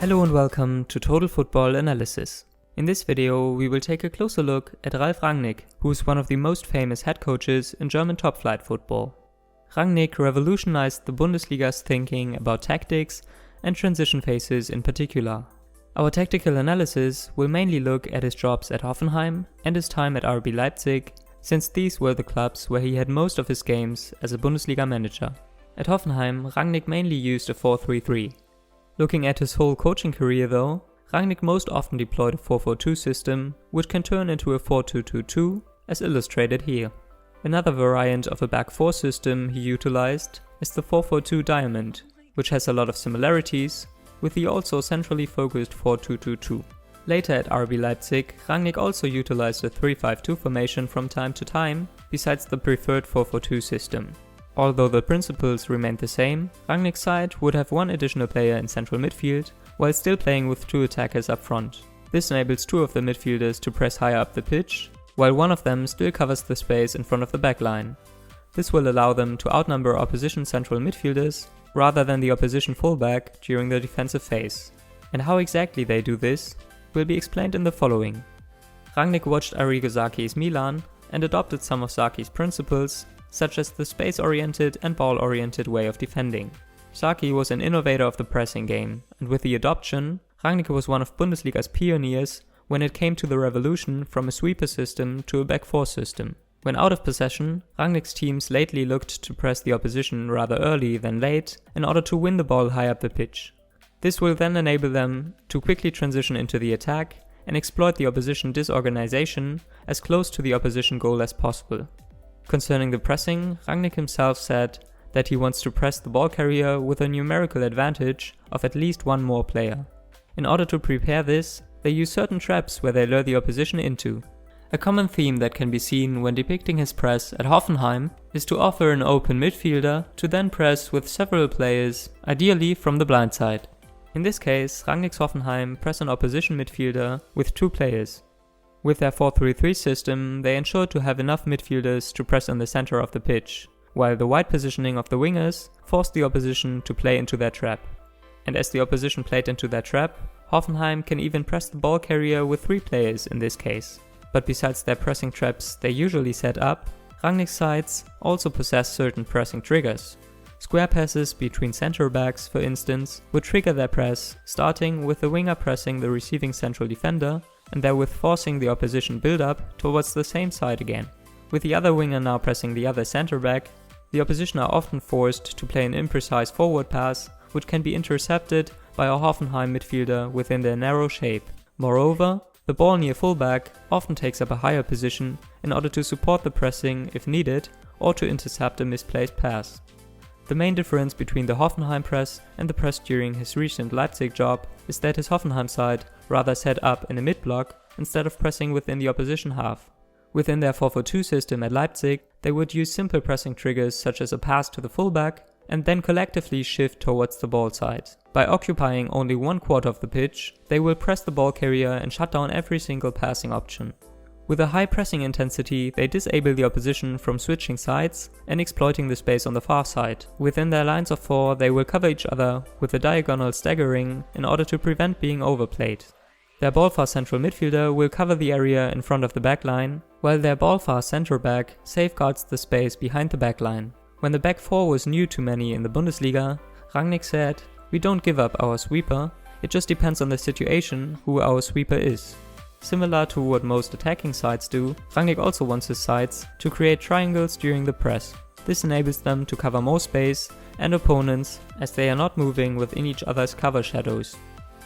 Hello and welcome to Total Football Analysis. In this video we will take a closer look at Ralf Rangnick, who is one of the most famous head coaches in German top-flight football. Rangnick revolutionized the Bundesliga's thinking about tactics and transition phases in particular. Our tactical analysis will mainly look at his jobs at Hoffenheim and his time at RB Leipzig, since these were the clubs where he had most of his games as a Bundesliga manager. At Hoffenheim, Rangnick mainly used a 4-3-3. Looking at his whole coaching career though, Rangnick most often deployed a 4-4-2 system, which can turn into a 4-2-2-2, as illustrated here. Another variant of a back 4 system he utilized is the 4-4-2 diamond, which has a lot of similarities with the also centrally focused 4-2-2-2. Later at RB Leipzig, Rangnick also utilized a 3-5-2 formation from time to time, besides the preferred 4-4-2 system. Although the principles remained the same, Rangnick's side would have one additional player in central midfield, while still playing with two attackers up front. This enables two of the midfielders to press higher up the pitch, while one of them still covers the space in front of the backline. This will allow them to outnumber opposition central midfielders, rather than the opposition fullback during the defensive phase. And how exactly they do this will be explained in the following. Rangnick watched Arrigo Sacchi's Milan and adopted some of Sacchi's principles, such as the space-oriented and ball-oriented way of defending. Sacchi was an innovator of the pressing game, and with the adoption, Rangnick was one of Bundesliga's pioneers when it came to the revolution from a sweeper system to a back 4 system. When out of possession, Rangnick's teams lately looked to press the opposition rather early than late in order to win the ball high up the pitch. This will then enable them to quickly transition into the attack and exploit the opposition disorganization as close to the opposition goal as possible. Concerning the pressing, Rangnick himself said that he wants to press the ball carrier with a numerical advantage of at least one more player. In order to prepare this, they use certain traps where they lure the opposition into. A common theme that can be seen when depicting his press at Hoffenheim is to offer an open midfielder to then press with several players, ideally from the blind side. In this case, Rangnick's Hoffenheim press an opposition midfielder with two players. With their 4-3-3 system, they ensured to have enough midfielders to press in the center of the pitch, while the wide positioning of the wingers forced the opposition to play into their trap. And as the opposition played into their trap, Hoffenheim can even press the ball carrier with three players in this case. But besides their pressing traps they usually set up, Rangnick's sides also possess certain pressing triggers. Square passes between center backs, for instance, would trigger their press, starting with the winger pressing the receiving central defender and therewith forcing the opposition build-up towards the same side again. With the other winger now pressing the other center back, the opposition are often forced to play an imprecise forward pass, which can be intercepted by a Hoffenheim midfielder within their narrow shape. Moreover, the ball near fullback often takes up a higher position in order to support the pressing if needed or to intercept a misplaced pass. The main difference between the Hoffenheim press and the press during his recent Leipzig job is that his Hoffenheim side rather set up in a mid-block instead of pressing within the opposition half. Within their 4-4-2 system at Leipzig, they would use simple pressing triggers such as a pass to the fullback and then collectively shift towards the ball side. By occupying only 1/4 of the pitch, they will press the ball carrier and shut down every single passing option. With a high pressing intensity, they disable the opposition from switching sides and exploiting the space on the far side. Within their lines of 4, they will cover each other with a diagonal staggering in order to prevent being overplayed. Their ball-fast central midfielder will cover the area in front of the backline, while their ball-fast center back safeguards the space behind the backline. When the back 4 was new to many in the Bundesliga, Rangnick said, "We don't give up our sweeper, it just depends on the situation who our sweeper is." Similar to what most attacking sides do, Rangnick also wants his sides to create triangles during the press. This enables them to cover more space and opponents as they are not moving within each other's cover shadows.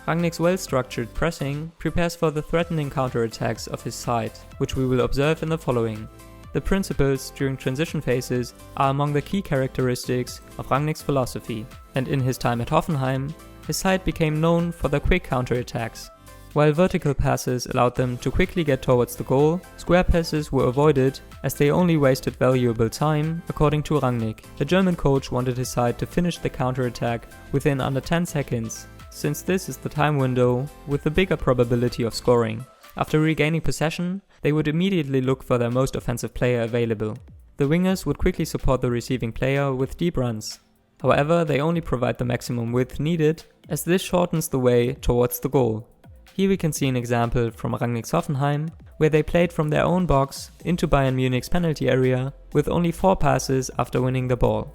Rangnick's well-structured pressing prepares for the threatening counterattacks of his side, which we will observe in the following. The principles during transition phases are among the key characteristics of Rangnick's philosophy, and in his time at Hoffenheim, his side became known for their quick counterattacks. While vertical passes allowed them to quickly get towards the goal, square passes were avoided as they only wasted valuable time, according to Rangnick. The German coach wanted his side to finish the counterattack within under 10 seconds, since this is the time window with the bigger probability of scoring. After regaining possession, they would immediately look for their most offensive player available. The wingers would quickly support the receiving player with deep runs. However, they only provide the maximum width needed, as this shortens the way towards the goal. Here we can see an example from Rangnick's Hoffenheim, where they played from their own box into Bayern Munich's penalty area with only 4 passes after winning the ball.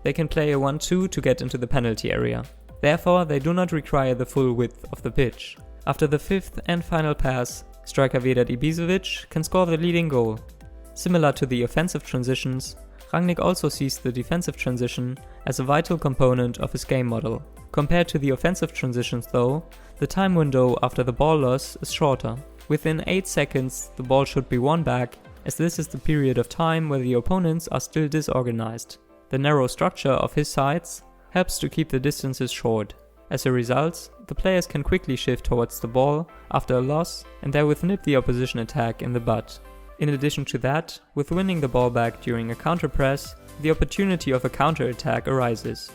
They can play a 1-2 to get into the penalty area. Therefore, they do not require the full width of the pitch. After the 5th and final pass, striker Vedat Ibisevic can score the leading goal. Similar to the offensive transitions, Rangnick also sees the defensive transition as a vital component of his game model. Compared to the offensive transitions though, the time window after the ball loss is shorter. Within 8 seconds, the ball should be won back, as this is the period of time where the opponents are still disorganized. The narrow structure of his sides helps to keep the distances short. As a result, the players can quickly shift towards the ball after a loss and therewith nip the opposition attack in the bud. In addition to that, with winning the ball back during a counter-press, the opportunity of a counter-attack arises.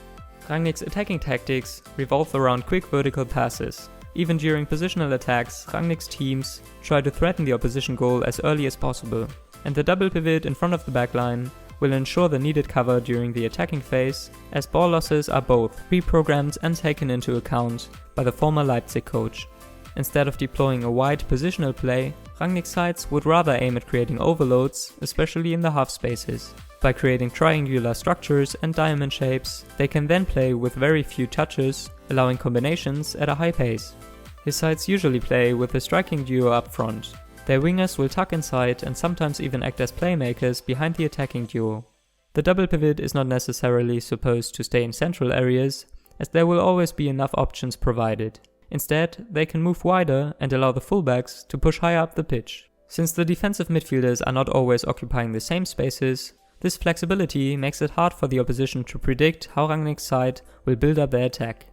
Rangnick's attacking tactics revolve around quick vertical passes. Even during positional attacks, Rangnick's teams try to threaten the opposition goal as early as possible, and the double pivot in front of the backline will ensure the needed cover during the attacking phase, as ball losses are both pre-programmed and taken into account by the former Leipzig coach. Instead of deploying a wide positional play, Rangnick's sides would rather aim at creating overloads, especially in the half spaces. By creating triangular structures and diamond shapes, they can then play with very few touches, allowing combinations at a high pace. His sides usually play with a striking duo up front. Their wingers will tuck inside and sometimes even act as playmakers behind the attacking duo. The double pivot is not necessarily supposed to stay in central areas, as there will always be enough options provided. Instead, they can move wider and allow the fullbacks to push higher up the pitch. Since the defensive midfielders are not always occupying the same spaces, this flexibility makes it hard for the opposition to predict how Rangnick's side will build up their attack.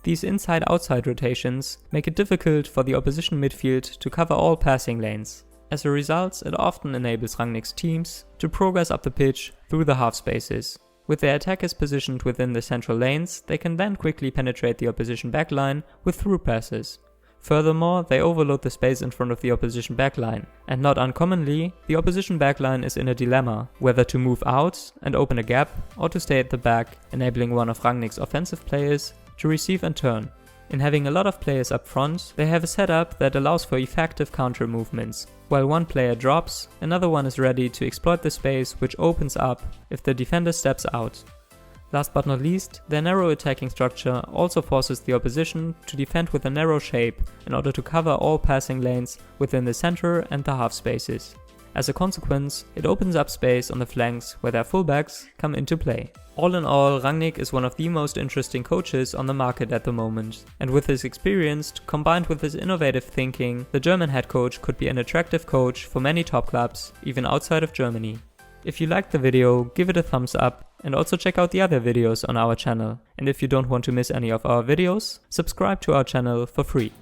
These inside-outside rotations make it difficult for the opposition midfield to cover all passing lanes. As a result, it often enables Rangnick's teams to progress up the pitch through the half spaces. With their attackers positioned within the central lanes, they can then quickly penetrate the opposition backline with through passes. Furthermore, they overload the space in front of the opposition backline, and not uncommonly, the opposition backline is in a dilemma, whether to move out and open a gap or to stay at the back, enabling one of Rangnick's offensive players to receive and turn. In having a lot of players up front, they have a setup that allows for effective counter movements. While one player drops, another one is ready to exploit the space which opens up if the defender steps out. Last but not least, their narrow attacking structure also forces the opposition to defend with a narrow shape in order to cover all passing lanes within the center and the half spaces. As a consequence, it opens up space on the flanks where their fullbacks come into play. All in all, Rangnick is one of the most interesting coaches on the market at the moment, and with his experience combined with his innovative thinking, the German head coach could be an attractive coach for many top clubs, even outside of Germany. If you liked the video, give it a thumbs up and also check out the other videos on our channel. And if you don't want to miss any of our videos, subscribe to our channel for free.